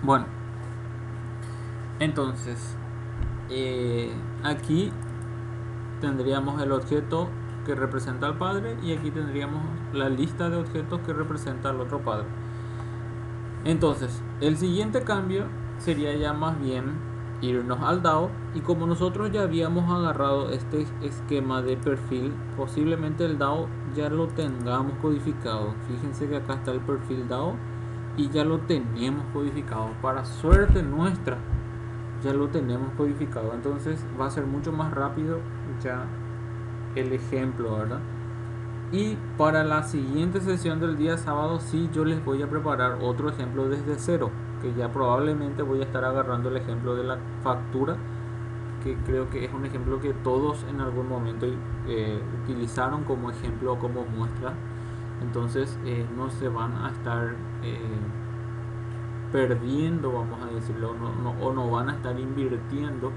Bueno, entonces aquí tendríamos el objeto que representa al padre y aquí tendríamos la lista de objetos que representa al otro padre. Entonces, el siguiente cambio sería ya más bien irnos al DAO, y como nosotros ya habíamos agarrado este esquema de perfil, posiblemente el DAO ya lo tengamos codificado. Fíjense que acá está el perfil DAO y ya lo tenemos codificado. Para suerte nuestra, ya lo tenemos codificado. Entonces va a ser mucho más rápido ya el ejemplo, ¿verdad? Y para la siguiente sesión del día sábado sí yo les voy a preparar otro ejemplo desde cero, que ya probablemente voy a estar agarrando el ejemplo de la factura, que creo que es un ejemplo que todos en algún momento utilizaron como ejemplo o como muestra. Entonces no se van a estar perdiendo, vamos a decirlo, o no van a estar invirtiendo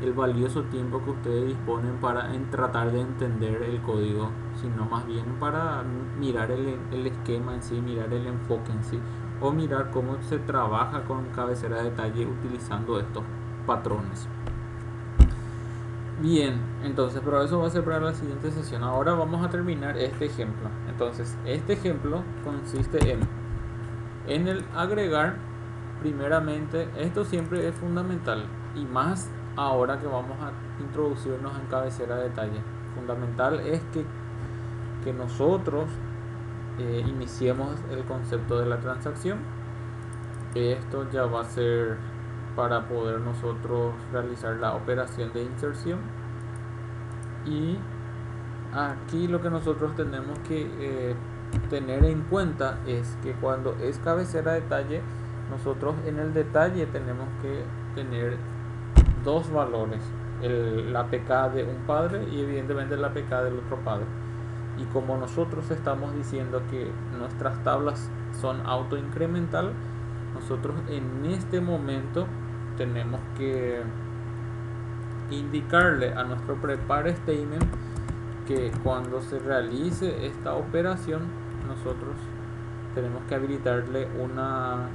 el valioso tiempo que ustedes disponen para tratar de entender el código, sino más bien para mirar el esquema en sí, mirar el enfoque en sí, o mirar cómo se trabaja con cabecera de detalle utilizando estos patrones. Bien, entonces, pero eso va a ser para la siguiente sesión. Ahora vamos a terminar este ejemplo. Entonces, este ejemplo consiste en el agregar, primeramente, esto siempre es fundamental, y más ahora que vamos a introducirnos en cabecera de detalle. Fundamental es que nosotros iniciemos el concepto de la transacción. Esto ya va a ser para poder nosotros realizar la operación de inserción. Y aquí lo que nosotros tenemos que tener en cuenta es que cuando es cabecera de detalle, nosotros en el detalle tenemos que tener dos valores, la PK de un padre y evidentemente la PK del otro padre. Y como nosotros estamos diciendo que nuestras tablas son autoincremental, nosotros en este momento tenemos que indicarle a nuestro prepare statement que cuando se realice esta operación nosotros tenemos que habilitarle una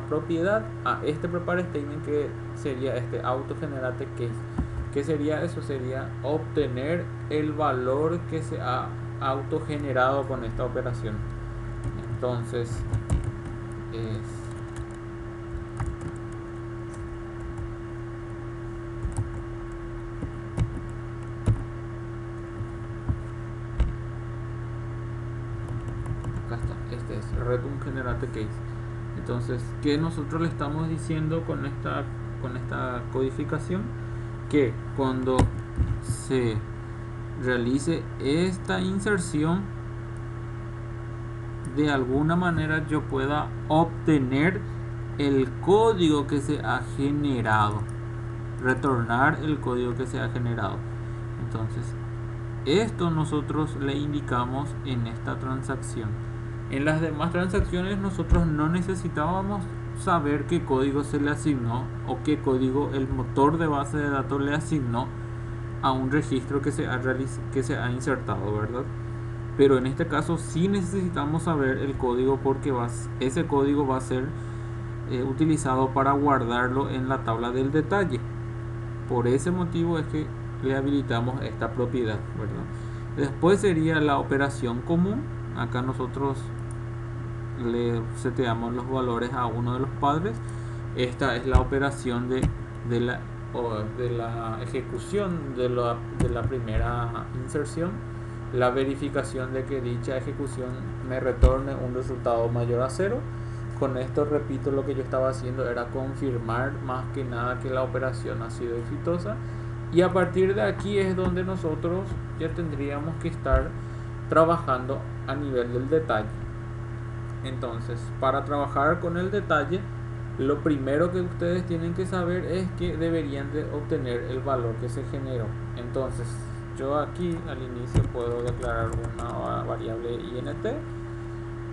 propiedad a este prepare statement, que sería este autogenerate case. ¿Qué sería eso? Sería obtener el valor que se ha autogenerado con esta operación. Entonces acá está, este es return generate case. Entonces, ¿qué nosotros le estamos diciendo con esta codificación? Que cuando se realice esta inserción, de alguna manera yo pueda obtener el código que se ha generado, retornar el código que se ha generado. Entonces, esto nosotros le indicamos en esta transacción. En las demás transacciones nosotros no necesitábamos saber qué código se le asignó o qué código el motor de base de datos le asignó a un registro que se ha insertado, ¿verdad? Pero en este caso sí necesitamos saber el código, porque ese código va a ser utilizado para guardarlo en la tabla del detalle. Por ese motivo es que le habilitamos esta propiedad, ¿verdad? Después sería la operación común. Acá nosotros le seteamos los valores a uno de los padres. Esta es la operación de la ejecución de la primera inserción, la verificación de que dicha ejecución me retorne un resultado mayor a 0. Con esto, repito, lo que yo estaba haciendo era confirmar más que nada que la operación ha sido exitosa, y a partir de aquí es donde nosotros ya tendríamos que estar trabajando a nivel del detalle. Entonces, para trabajar con el detalle, lo primero que ustedes tienen que saber es que deberían de obtener el valor que se generó. Entonces, yo aquí al inicio puedo declarar una variable int.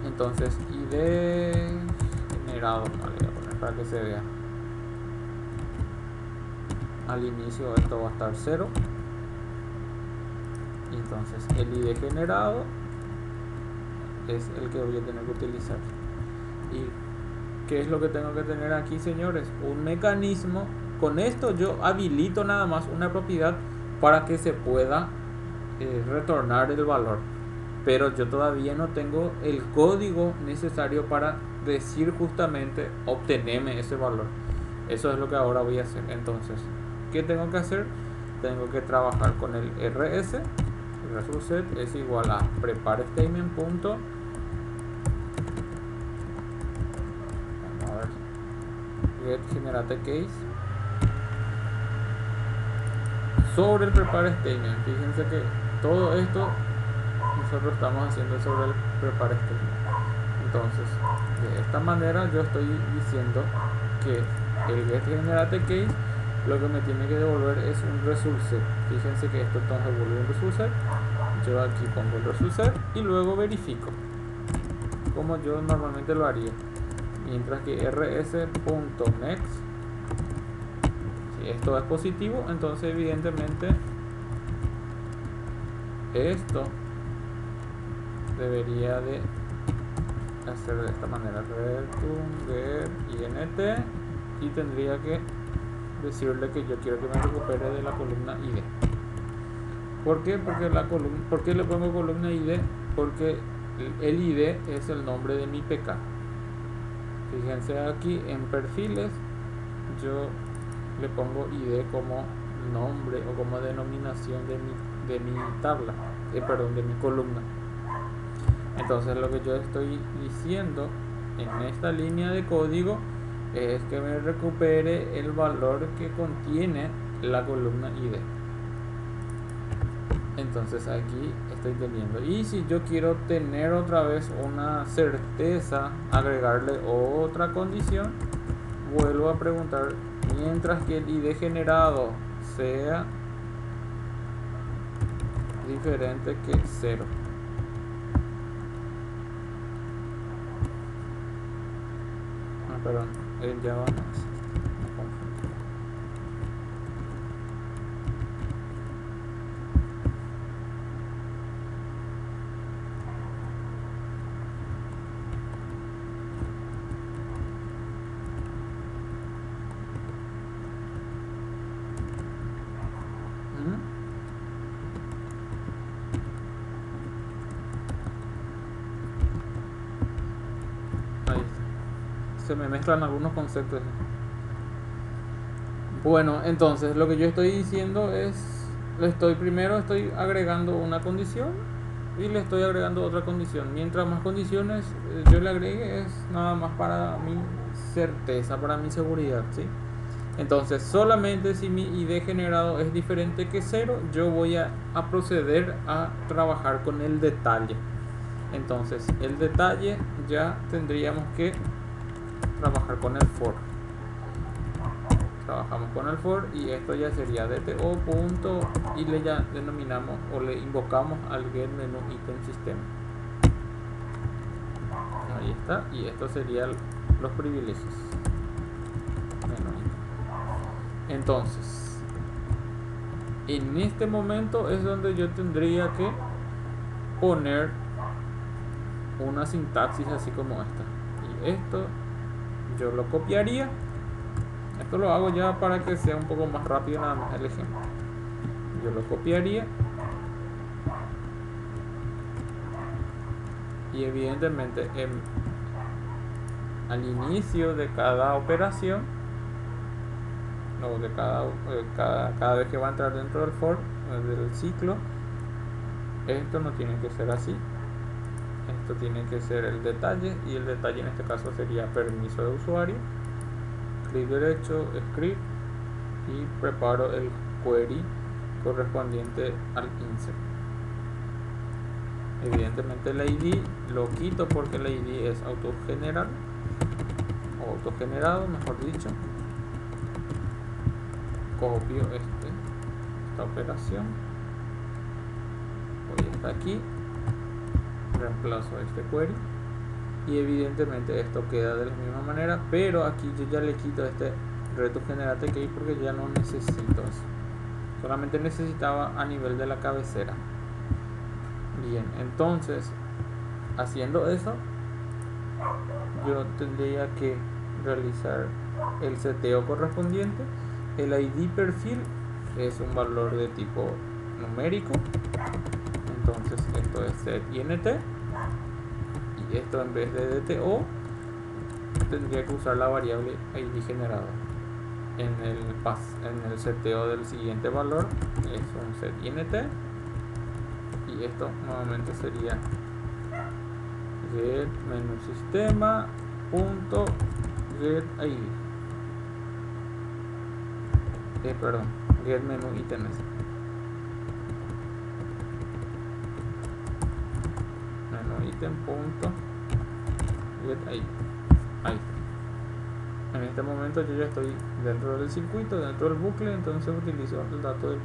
Entonces, id generado, vale, voy a poner para que se vea. Al inicio esto va a estar 0. Y entonces el id generado es el que voy a tener que utilizar. Y ¿Qué es lo que tengo que tener aquí, señores? Un mecanismo. Con esto yo habilito nada más una propiedad para que se pueda retornar el valor. Pero yo todavía no tengo el código necesario para decir justamente obtenerme ese valor. Eso es lo que ahora voy a hacer. Entonces, ¿qué tengo que hacer? Tengo que trabajar con el rs. RESULSET es igual a prepare statement punto, vamos a ver, get generate case sobre el prepare statement. Fíjense que todo esto nosotros estamos haciendo sobre el prepare statement. Entonces, de esta manera yo estoy diciendo que el get generate case lo que me tiene que devolver es un RESULSET. Fíjense que esto entonces devuelve un RESULSET. Yo aquí pongo el RESULSET y luego verifico como yo normalmente lo haría. Mientras que rs.next, si esto es positivo, entonces evidentemente esto debería de hacer de esta manera: return int, y tendría que decirle que yo quiero que me recupere de la columna id. ¿Por qué? Porque ¿por qué le pongo columna id? Porque el id es el nombre de mi PK. Fíjense aquí en perfiles, yo le pongo id como nombre o como denominación de mi tabla, perdón, de mi columna. Entonces lo que yo estoy diciendo en esta línea de código es que me recupere el valor que contiene la columna id. Entonces aquí estoy teniendo, y si yo quiero tener otra vez una certeza, agregarle otra condición, vuelvo a preguntar: mientras que el id generado sea diferente que 0. Perdón, en Java no es. Me confundí. Ahí se me mezclan algunos conceptos. Bueno, entonces lo que yo estoy diciendo es, primero estoy agregando una condición y le estoy agregando otra condición. Mientras más condiciones yo le agregue, es nada más para mi certeza, para mi seguridad, ¿sí? Entonces solamente si mi id generado es diferente que 0, yo voy a proceder a trabajar con el detalle. Entonces el detalle ya tendríamos que trabajar con el for. Trabajamos con el for y esto ya sería dto punto, y le ya denominamos o le invocamos al get menu item sistema. Ahí está, y esto serían los privilegios. Entonces en este momento es donde yo tendría que poner una sintaxis así como esta, y esto yo lo copiaría. Esto lo hago ya para que sea un poco más rápido nada más el ejemplo. Yo lo copiaría y evidentemente al inicio de cada operación, o de cada vez que va a entrar dentro del for, del ciclo, esto no tiene que ser así. Esto tiene que ser el detalle, y el detalle en este caso sería permiso de usuario, clic derecho, script, y preparo el query correspondiente al insert. Evidentemente el ID lo quito porque el ID es autogenerado, mejor dicho. Copio esta operación, voy hasta aquí, reemplazo este query, y evidentemente esto queda de la misma manera, pero aquí yo ya le quito este return generate case porque ya no necesito eso, solamente necesitaba a nivel de la cabecera. Bien, entonces haciendo eso yo tendría que realizar el seteo correspondiente. El ID perfil es un valor de tipo numérico, entonces esto es setInt, y esto en vez de DTO tendría que usar la variable ID generado. En el seteo del siguiente valor es un setInt, y esto nuevamente sería get menú sistema punto get ID, get menú ítems, menú ítem punto get ID. Ahí está. En este momento yo ya estoy dentro del circuito, dentro del bucle, entonces utilizo el dato del...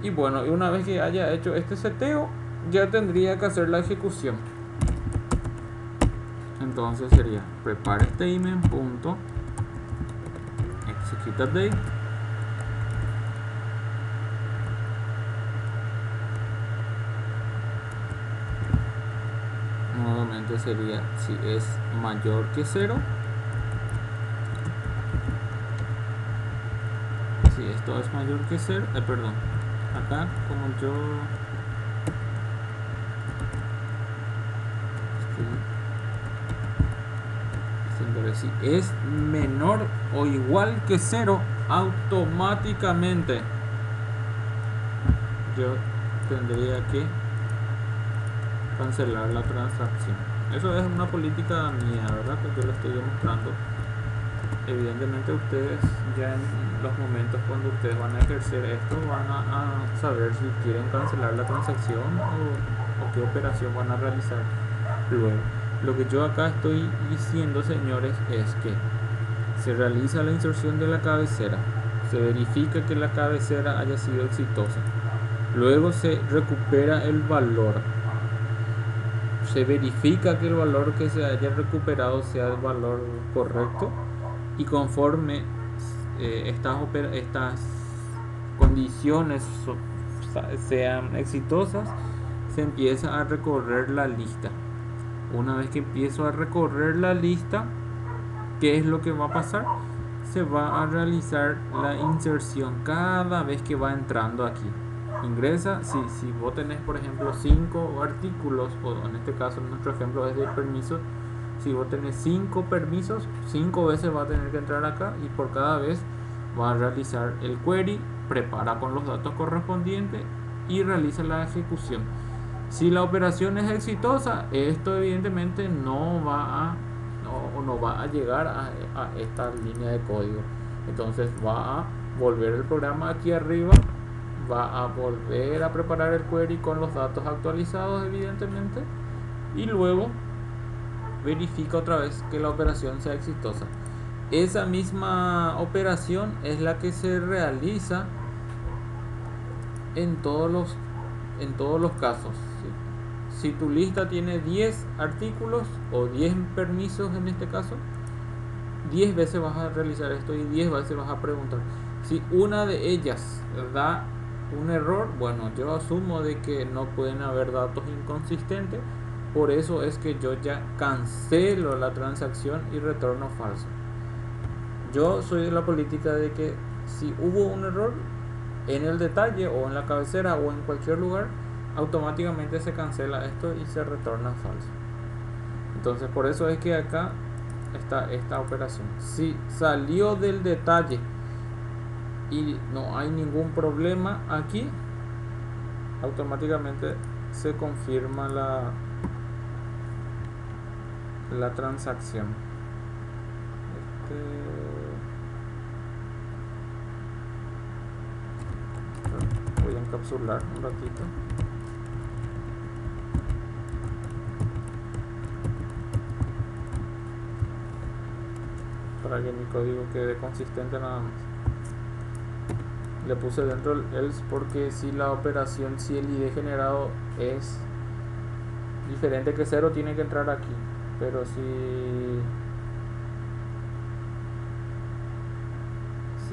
Y bueno, y una vez que haya hecho este seteo, ya tendría que hacer la ejecución. Entonces sería prepare statement punto execute update, nuevamente sería si es mayor que 0, si esto es mayor que 0, perdón, acá como yo si es menor o igual que 0, automáticamente yo tendría que cancelar la transacción. Eso es una política mía, ¿verdad? Que yo lo estoy demostrando. Evidentemente ustedes ya en los momentos cuando ustedes van a ejercer esto van a saber si quieren cancelar la transacción o qué operación van a realizar luego. Lo que yo acá estoy diciendo, señores, es que se realiza la inserción de la cabecera, se verifica que la cabecera haya sido exitosa, luego se recupera el valor, se verifica que el valor que se haya recuperado sea el valor correcto, y conforme estas condiciones sean exitosas, se empieza a recorrer la lista. Una vez que empiezo a recorrer la lista, ¿qué es lo que va a pasar? Se va a realizar la inserción cada vez que va entrando aquí. Ingresa, si vos tenés por ejemplo 5 artículos, o en este caso en nuestro ejemplo es de permisos, si vos tenés 5 permisos, 5 veces va a tener que entrar acá, y por cada vez va a realizar el query, prepara con los datos correspondientes y realiza la ejecución. Si la operación es exitosa, esto evidentemente no va a llegar a esta línea de código. Entonces va a volver el programa aquí arriba, va a volver a preparar el query con los datos actualizados evidentemente, y luego verifica otra vez que la operación sea exitosa. Esa misma operación es la que se realiza en todos los casos. Si tu lista tiene 10 artículos o 10 permisos en este caso, 10 veces vas a realizar esto y 10 veces vas a preguntar. Si una de ellas da un error, bueno, yo asumo de que no pueden haber datos inconsistentes, por eso es que yo ya cancelo la transacción y retorno falso. Yo soy de la política de que si hubo un error en el detalle o en la cabecera o en cualquier lugar, automáticamente se cancela esto y se retorna falso. Entonces por eso es que acá está esta operación. Si salió del detalle y no hay ningún problema aquí, automáticamente se confirma la transacción. Voy a encapsular un ratito. Para que mi código quede consistente nada más. Le puse dentro el else porque si la operación, si el ID generado es diferente que 0, tiene que entrar aquí. Pero si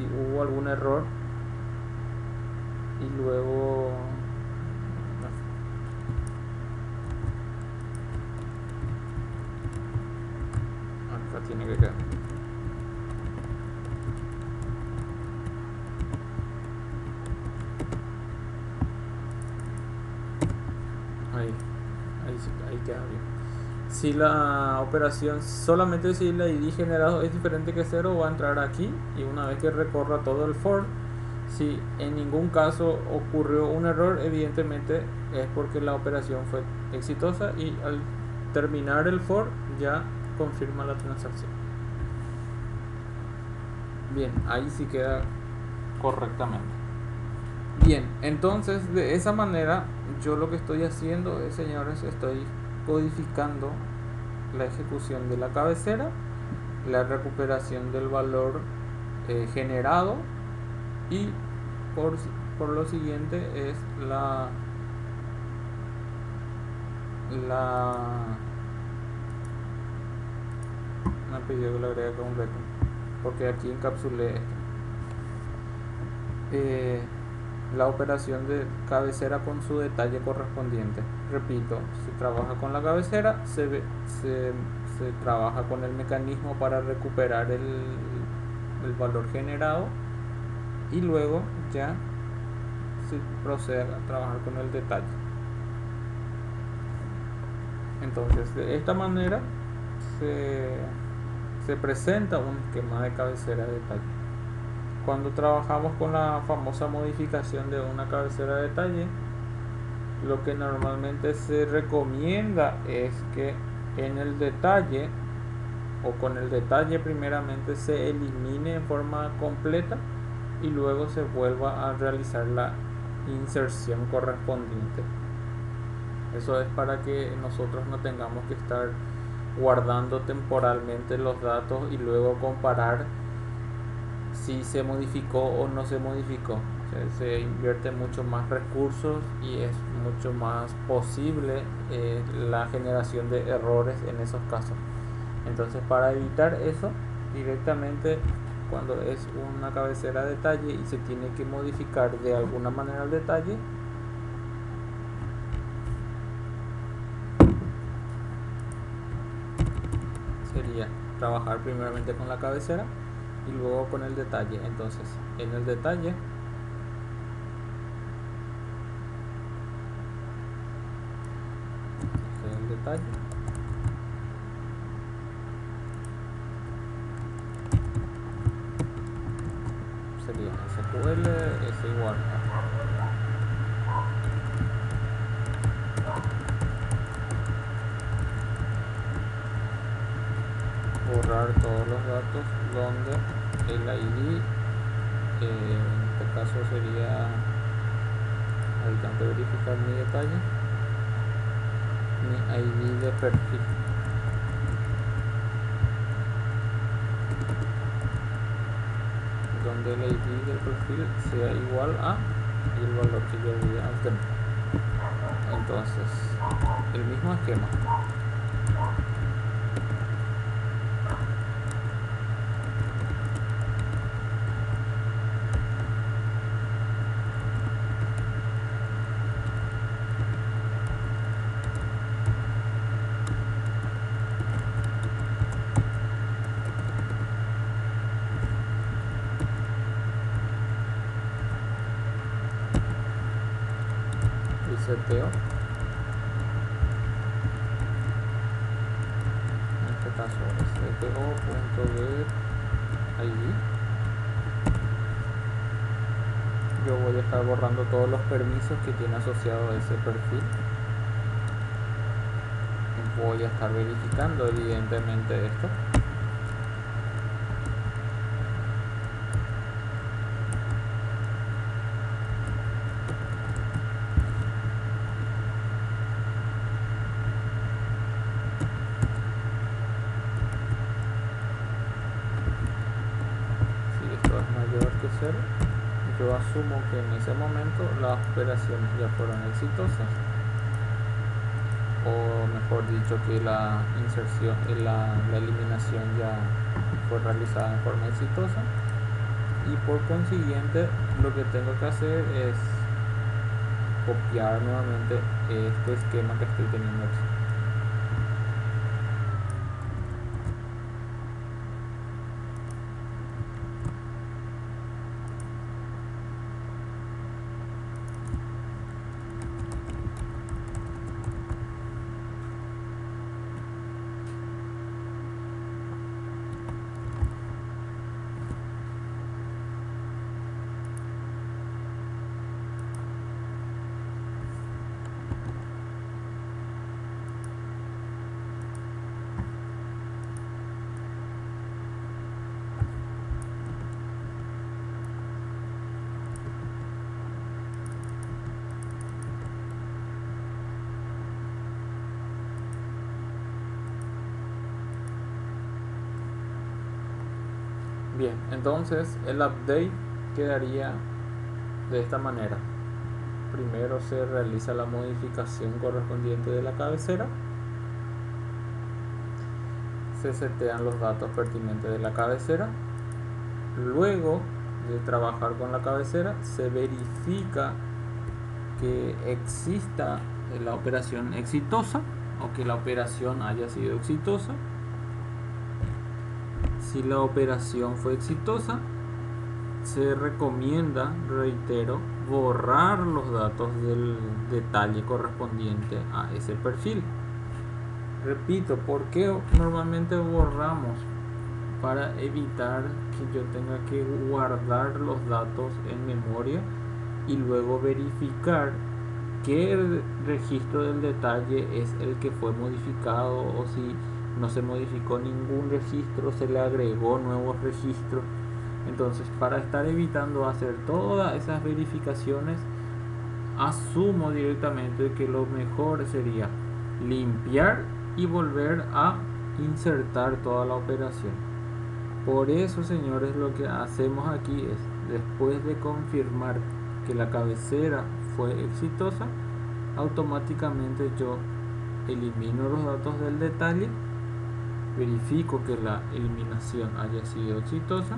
hubo algún error y luego acá tiene que quedar. Sí, ahí queda bien. Si la operación, solamente si el ID generado es diferente que 0, va a entrar aquí, y una vez que recorra todo el for, si en ningún caso ocurrió un error, evidentemente es porque la operación fue exitosa y al terminar el for ya confirma la transacción. Bien, ahí sí queda correctamente. Bien, entonces de esa manera yo lo que estoy haciendo es, señores, estoy codificando la ejecución de la cabecera, la recuperación del valor generado, y por lo siguiente es me pidió que le agregue acá un reto porque aquí encapsulé esto. La operación de cabecera con su detalle correspondiente. Repito, se trabaja con la cabecera, se trabaja con el mecanismo para recuperar el valor generado, y luego ya se procede a trabajar con el detalle. Entonces, de esta manera se presenta un esquema de cabecera de detalle. Cuando trabajamos con la famosa modificación de una cabecera de detalle, lo que normalmente se recomienda es que en el detalle, o con el detalle primeramente, se elimine en forma completa y luego se vuelva a realizar la inserción correspondiente. Eso es para que nosotros no tengamos que estar guardando temporalmente los datos y luego comparar si se modificó o no se modificó. O sea, se invierte mucho más recursos y es mucho más posible la generación de errores en esos casos. Entonces, para evitar eso, directamente cuando es una cabecera de detalle y se tiene que modificar de alguna manera el detalle, sería trabajar primeramente con la cabecera y luego con el detalle. Entonces, en el detalle sería SQL es igual a borrar todos los datos donde el ID, en este caso sería, ahí tengo que verificar mi detalle, mi ID de perfil, donde el ID del perfil sea igual a el valor que yo voy a obtener. Entonces, el mismo esquema. Seteo, en este caso seteo.get ID. Yo voy a estar borrando todos los permisos que tiene asociado a ese perfil. Voy a estar verificando evidentemente esto. Yo asumo que en ese momento las operaciones ya fueron exitosas, o mejor dicho, que la inserción, la eliminación ya fue realizada de forma exitosa, y por consiguiente lo que tengo que hacer es copiar nuevamente este esquema que estoy teniendo aquí. Bien, entonces el update quedaría de esta manera. Primero se realiza la modificación correspondiente de la cabecera, se setean los datos pertinentes de la cabecera, luego de trabajar con la cabecera se verifica que exista la operación exitosa o que la operación haya sido exitosa. Si la operación fue exitosa, se recomienda, reitero, borrar los datos del detalle correspondiente a ese perfil. Repito, ¿por qué normalmente borramos? Para evitar que yo tenga que guardar los datos en memoria y luego verificar qué registro del detalle es el que fue modificado, o si no se modificó ningún registro, se le agregó nuevos registros. Entonces, para estar evitando hacer todas esas verificaciones, asumo directamente que lo mejor sería limpiar y volver a insertar toda la operación. Por eso, señores, lo que hacemos aquí es, después de confirmar que la cabecera fue exitosa, automáticamente yo elimino los datos del detalle, verifico que la eliminación haya sido exitosa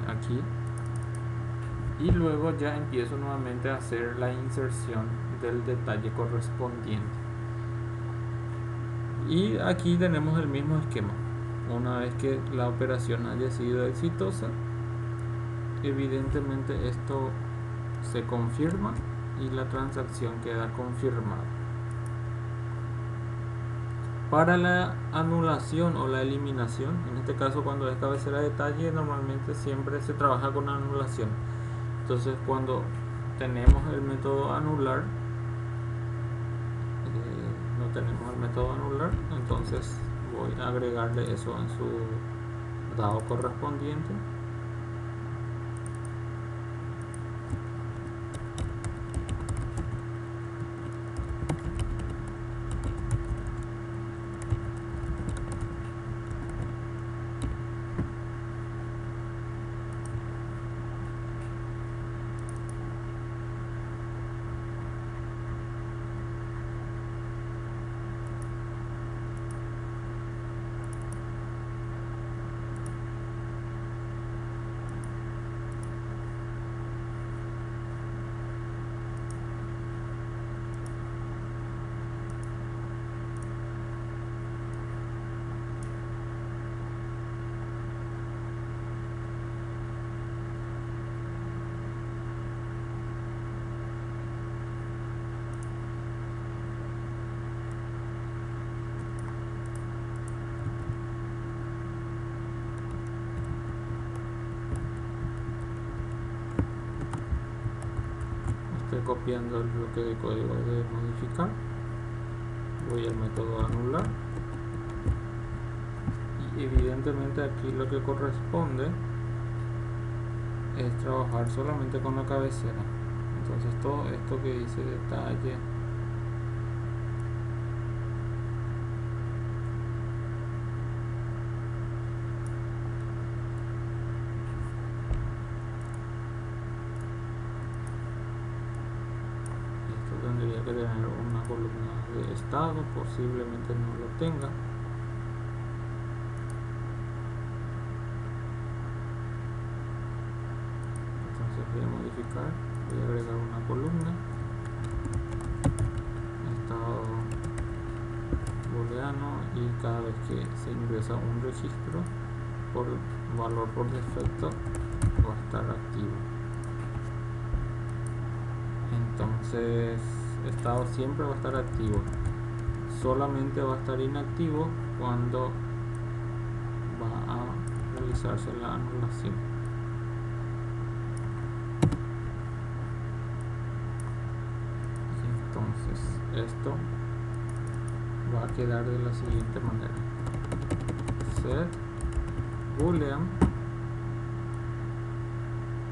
aquí, y luego ya empiezo nuevamente a hacer la inserción del detalle correspondiente. Y aquí tenemos el mismo esquema. Una vez que la operación haya sido exitosa, evidentemente esto se confirma y la transacción queda confirmada. Para la anulación o la eliminación, en este caso cuando es cabecera de detalle, normalmente siempre se trabaja con anulación. Entonces, cuando tenemos el método anular, no tenemos el método anular, entonces voy a agregarle eso en su dado correspondiente. Estoy copiando el bloque de código de modificar, voy al método anular y evidentemente aquí lo que corresponde es trabajar solamente con la cabecera. Entonces todo esto que dice detalle, tendría que tener una columna de estado, posiblemente no lo tenga. Entonces voy a modificar, voy a agregar una columna, estado booleano, y cada vez que se ingresa un registro, por valor por defecto va a estar activo. Entonces estado siempre va a estar activo, solamente va a estar inactivo cuando va a realizarse la anulación. Entonces esto va a quedar de la siguiente manera: set boolean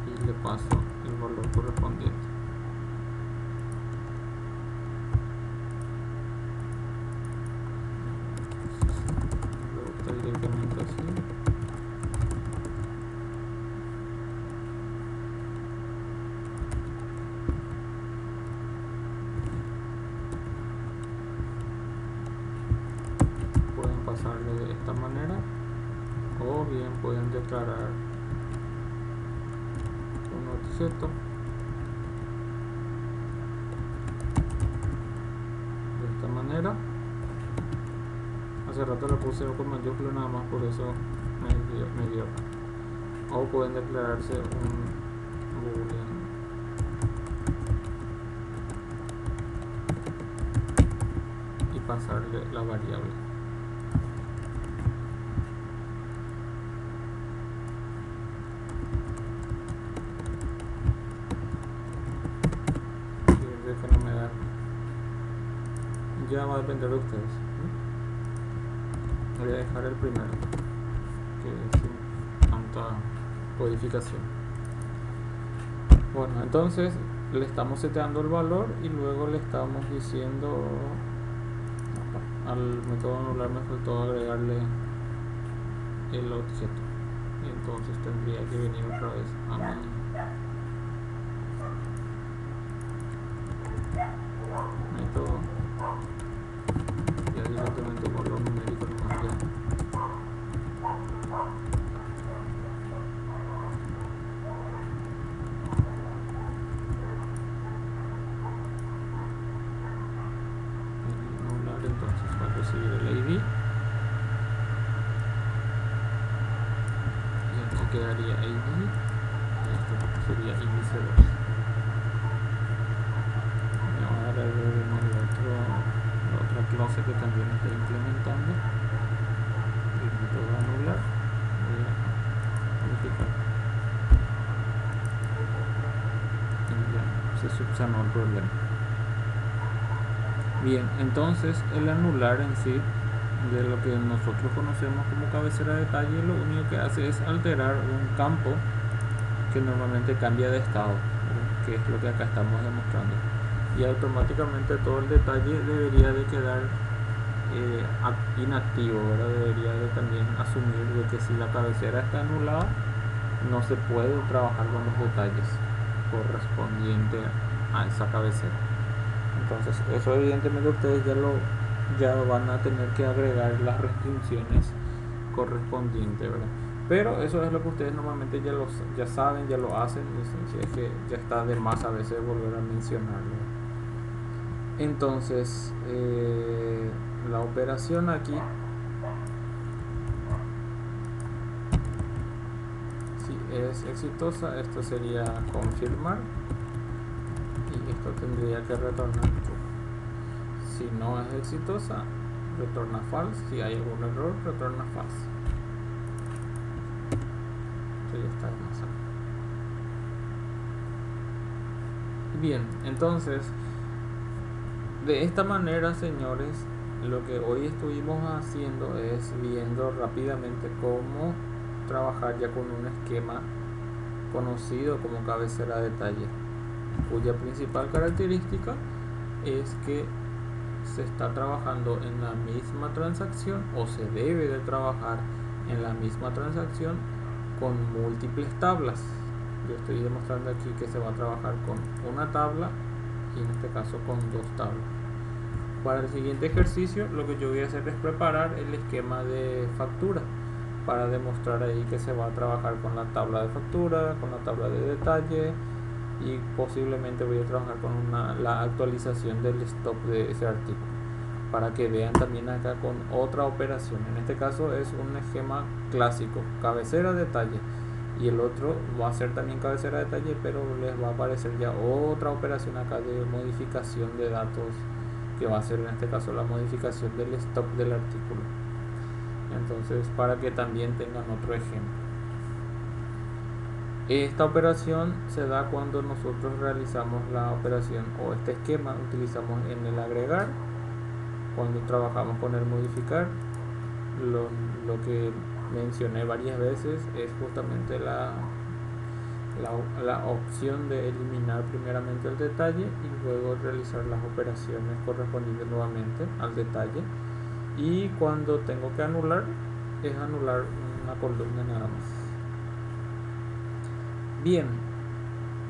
y le paso el valor correspondiente. Directamente así. esta manera, o bien pueden declarar un objeto de esta manera. Hace rato le puse con mayúscula nada más, por eso me dio. O pueden declararse un boolean y pasarle la variable. Que no me da, ya va a depender de ustedes. Voy a dejar el primero, que es sin tanta codificación. Bueno, entonces le estamos seteando el valor y luego le estamos diciendo al método anular, me faltó agregarle el objeto, y entonces tendría que venir otra vez a mi método ya directamente con los numéricos nomás ya. Entonces va a recibir el ID y aquí quedaría ID y esto sería índice 2. Y ahora le vemos la otra clase que también está implementando el método anular. Voy a modificar y ya se subsanó el problema. Bien, entonces el anular en sí, de lo que nosotros conocemos como cabecera de detalle, lo único que hace es alterar un campo que normalmente cambia de estado, que es lo que acá estamos demostrando, y automáticamente todo el detalle debería de quedar inactivo. Ahora debería de también asumir de que si la cabecera está anulada no se puede trabajar con los detalles correspondientes a esa cabecera. Entonces eso evidentemente ustedes ya van a tener que agregar las restricciones correspondientes, ¿verdad? Pero eso es lo que ustedes normalmente ya saben, ya lo hacen, es que ya está de más a veces volver a mencionarlo. Entonces la operación aquí, si es exitosa, esto sería confirmar y esto tendría que retornar true. Si no es exitosa, retorna false. Si hay algún error, retorna false. Esto ya está más acá. Bien, entonces de esta manera, señores, lo que hoy estuvimos haciendo es viendo rápidamente cómo trabajar ya con un esquema conocido como cabecera de detalle, cuya principal característica es que se está trabajando en la misma transacción, o se debe de trabajar en la misma transacción con múltiples tablas. Yo estoy demostrando aquí que se va a trabajar con una tabla y en este caso con dos tablas. Para el siguiente ejercicio lo que yo voy a hacer es preparar el esquema de factura para demostrar ahí que se va a trabajar con la tabla de factura, con la tabla de detalle, y posiblemente voy a trabajar con la actualización del stock de ese artículo, para que vean también acá con otra operación. En este caso es un esquema clásico, cabecera detalle, y el otro va a ser también cabecera detalle, pero les va a aparecer ya otra operación acá de modificación de datos, que va a ser en este caso la modificación del stock del artículo. Entonces, para que también tengan otro ejemplo. Esta operación se da cuando nosotros realizamos la operación, o este esquema utilizamos en el agregar, cuando trabajamos con el modificar. Lo que mencioné varias veces es justamente la opción de eliminar primeramente el detalle y luego realizar las operaciones correspondientes nuevamente al detalle. Y cuando tengo que anular, es anular una columna nada más. Bien,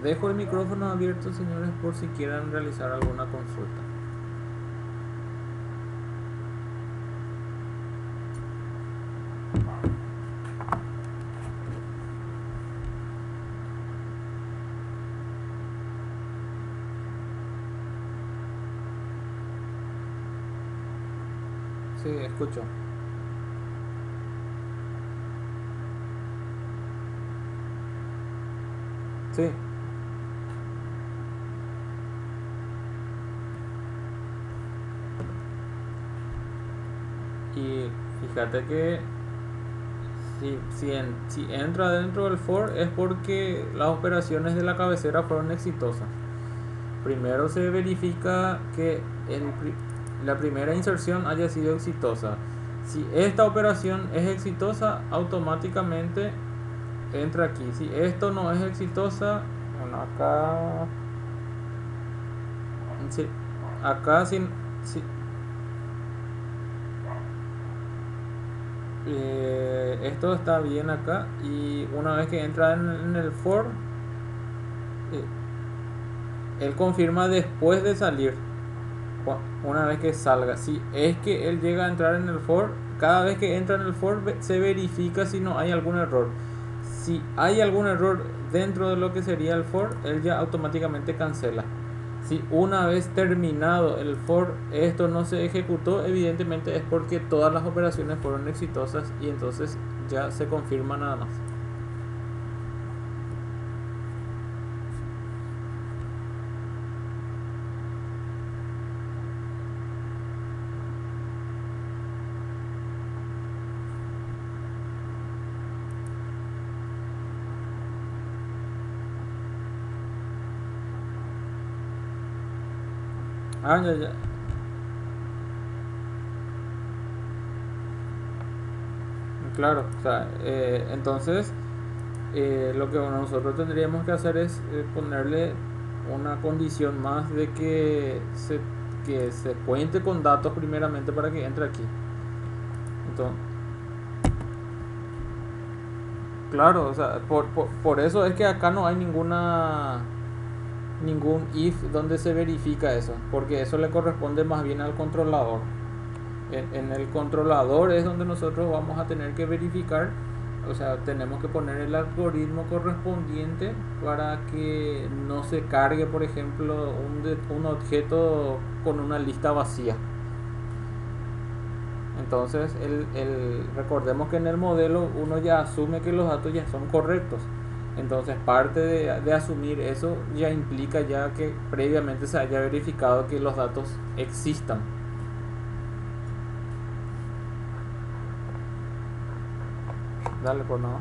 dejo el micrófono abierto, señores, por si quieran realizar alguna consulta. escucho. Sí. Y fíjate que si entra dentro del for es porque las operaciones de la cabecera fueron exitosas. Primero se verifica que la primera inserción haya sido exitosa. Si esta operación es exitosa, automáticamente entra aquí. Si esto no es exitosa, bueno, sí, acá sin, si, esto está bien acá, y una vez que entra en el for, eh, él confirma después de salir. Una vez que salga, si es que él llega a entrar en el for, cada vez que entra en el for se verifica si no hay algún error. Si hay algún error dentro de lo que sería el for, él ya automáticamente cancela. Si una vez terminado el for esto no se ejecutó, evidentemente es porque todas las operaciones fueron exitosas y entonces ya se confirma nada más. Ah, ya, ya. Claro, o sea, entonces lo que nosotros tendríamos que hacer es ponerle una condición más de que se cuente con datos primeramente para que entre aquí. Entonces, claro, o sea, por eso es que acá no hay ningún if donde se verifica eso, porque eso le corresponde más bien al controlador. En el controlador es donde nosotros vamos a tener que verificar, o sea, tenemos que poner el algoritmo correspondiente para que no se cargue, por ejemplo, un objeto con una lista vacía. Entonces, recordemos que en el modelo uno ya asume que los datos ya son correctos. Entonces, parte de asumir eso ya implica ya que previamente se haya verificado que los datos existan. Dale, por nada.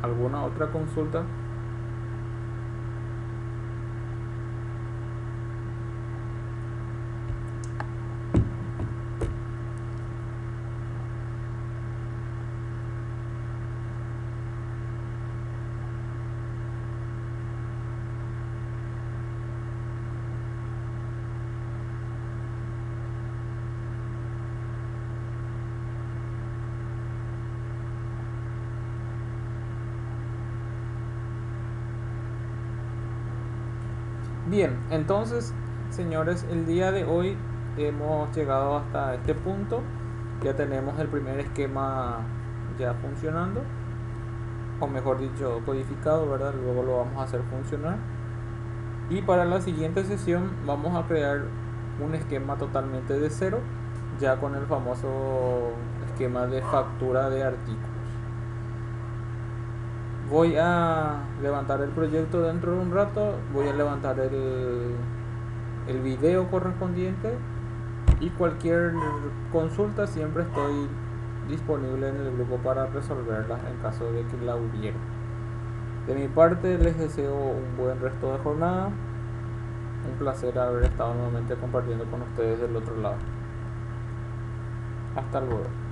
¿Alguna otra consulta? Bien, entonces, señores, el día de hoy hemos llegado hasta este punto. Ya tenemos el primer esquema ya funcionando, o mejor dicho, codificado, ¿verdad? Luego lo vamos a hacer funcionar. Y para la siguiente sesión vamos a crear un esquema totalmente de cero, ya con el famoso esquema de factura de artículos. Voy a levantar el proyecto dentro de un rato, voy a levantar el video correspondiente, y cualquier consulta siempre estoy disponible en el grupo para resolverlas en caso de que la hubiera. De mi parte les deseo un buen resto de jornada, un placer haber estado nuevamente compartiendo con ustedes del otro lado. Hasta luego.